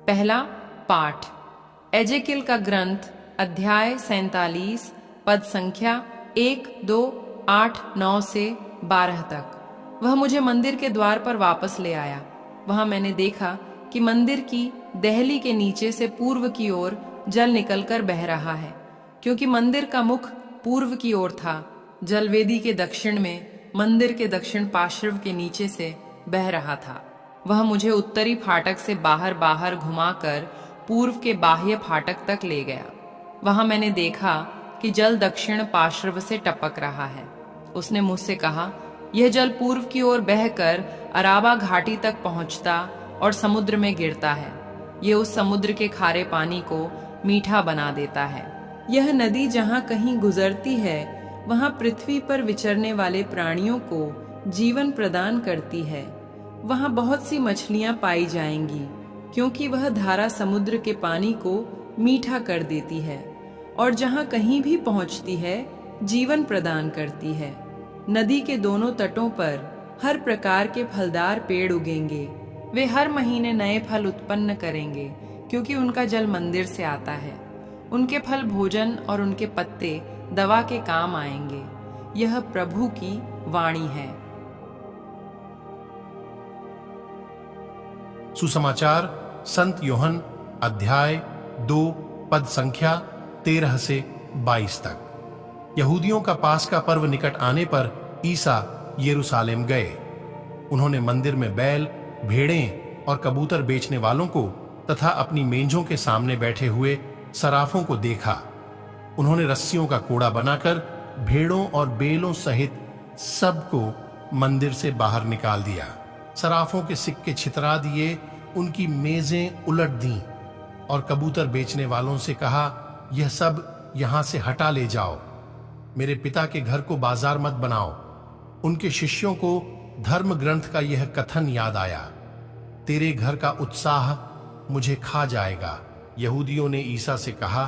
पहला पाठ एजेकिल का ग्रंथ, अध्याय 47, पद संख्या 1, 2, 8, 9 से 12 तक। वह मुझे मंदिर के द्वार पर वापस ले आया। वहां मैंने देखा कि मंदिर की दहली के नीचे से पूर्व की ओर जल निकलकर बह रहा है। क्योंकि मंदिर का मुख पूर्व की ओर था, जलवेदी के दक्षिण में मंदिर के दक्षिण पार्श्व के नीचे से बह रहा था। वह मुझे उत्तरी फाटक से बाहर घुमाकर पूर्व के बाह्य फाटक तक ले गया। वहां मैंने देखा कि जल दक्षिण पार्श्व से टपक रहा है। उसने मुझसे कहा, यह जल पूर्व की ओर बहकर अराबा घाटी तक पहुंचता और समुद्र में गिरता है। यह उस समुद्र के खारे पानी को मीठा बना देता है। यह नदी जहां कहीं गुजरती है, वहां पृथ्वी पर विचरने वाले प्राणियों को जीवन प्रदान करती है। वहां बहुत सी मछलियां पाई जाएंगी, क्योंकि वह धारा समुद्र के पानी को मीठा कर देती है और जहां कहीं भी पहुंचती है जीवन प्रदान करती है। नदी के दोनों तटों पर हर प्रकार के फलदार पेड़ उगेंगे। वे हर महीने नए फल उत्पन्न करेंगे, क्योंकि उनका जल मंदिर से आता है। उनके फल भोजन और उनके पत्ते दवा के काम आएंगे। यह प्रभु की वाणी है। सुसमाचार संत यूहन अध्याय 2 पद संख्या 13 से 22 तक। यहूदियों का पास्का पर्व निकट आने पर ईसा यरूशलेम गए। उन्होंने मंदिर में बैल, भेड़ें और कबूतर बेचने वालों को तथा अपनी मेंजों के सामने बैठे हुए सराफों को देखा। उन्होंने रस्सियों का कोड़ा बनाकर भेड़ों और बेलों सहित सबको मंदिर से बाहर निकाल दिया। सराफों के सिक्के छितरा दिए, उनकी मेजें उलट दी और कबूतर बेचने वालों से कहा, यह सब यहां से हटा ले जाओ। मेरे पिता के घर को बाजार मत बनाओ। उनके शिष्यों को धर्म ग्रंथ का यह कथन याद आया, तेरे घर का उत्साह मुझे खा जाएगा। यहूदियों ने ईसा से कहा,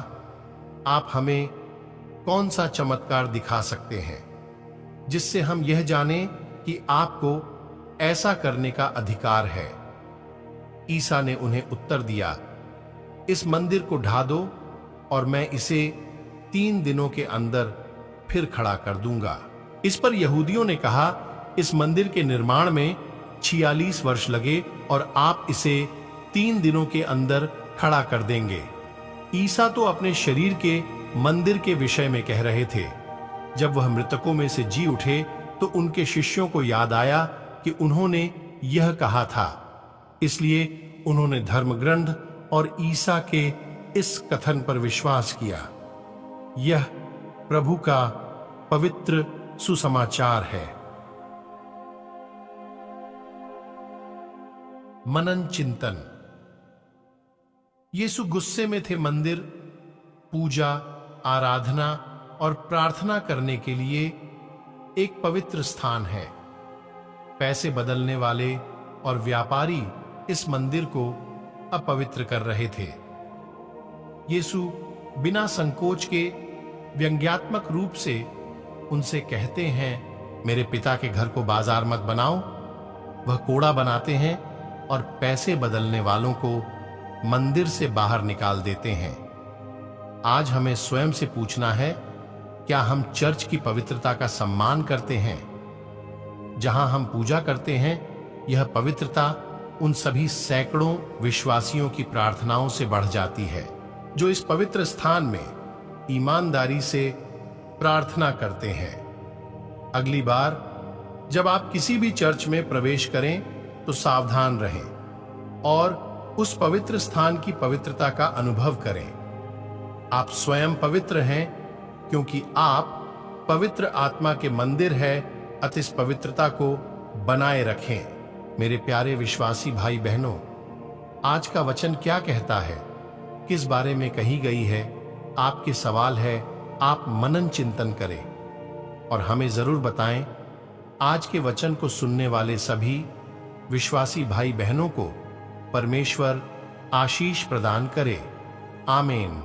आप हमें कौन सा चमत्कार दिखा सकते हैं जिससे हम यह जानें कि आपको ऐसा करने का अधिकार है। ईसा ने उन्हें उत्तर दिया, इस मंदिर को ढा दो और मैं इसे 3 दिनों के अंदर फिर खड़ा कर दूंगा। इस पर यहूदियों ने कहा, इस मंदिर के निर्माण में 46 वर्ष लगे और आप इसे 3 दिनों के अंदर खड़ा कर देंगे। ईसा तो अपने शरीर के मंदिर के विषय में कह रहे थे। जब वह मृतकों में से जी उठे तो उनके शिष्यों को याद आया कि उन्होंने यह कहा था। इसलिए उन्होंने धर्म ग्रंथ और ईसा के इस कथन पर विश्वास किया। यह प्रभु का पवित्र सुसमाचार है। मनन चिंतन। यीशु गुस्से में थे। मंदिर पूजा, आराधना और प्रार्थना करने के लिए एक पवित्र स्थान है। पैसे बदलने वाले और व्यापारी इस मंदिर को अपवित्र कर रहे थे। यीशु बिना संकोच के व्यंग्यात्मक रूप से उनसे कहते हैं, मेरे पिता के घर को बाजार मत बनाओ। वह कोड़ा बनाते हैं और पैसे बदलने वालों को मंदिर से बाहर निकाल देते हैं। आज हमें स्वयं से पूछना है, क्या हम चर्च की पवित्रता का सम्मान करते हैं? जहां हम पूजा करते हैं, यह पवित्रता उन सभी सैकड़ों विश्वासियों की प्रार्थनाओं से बढ़ जाती है जो इस पवित्र स्थान में ईमानदारी से प्रार्थना करते हैं। अगली बार जब आप किसी भी चर्च में प्रवेश करें तो सावधान रहें और उस पवित्र स्थान की पवित्रता का अनुभव करें। आप स्वयं पवित्र हैं क्योंकि आप पवित्र आत्मा के मंदिर है। अतः इस पवित्रता को बनाए रखें। मेरे प्यारे विश्वासी भाई बहनों, आज का वचन क्या कहता है, किस बारे में कही गई है, आपके सवाल है। आप मनन चिंतन करें और हमें जरूर बताएं। आज के वचन को सुनने वाले सभी विश्वासी भाई बहनों को परमेश्वर आशीष प्रदान करे। आमीन।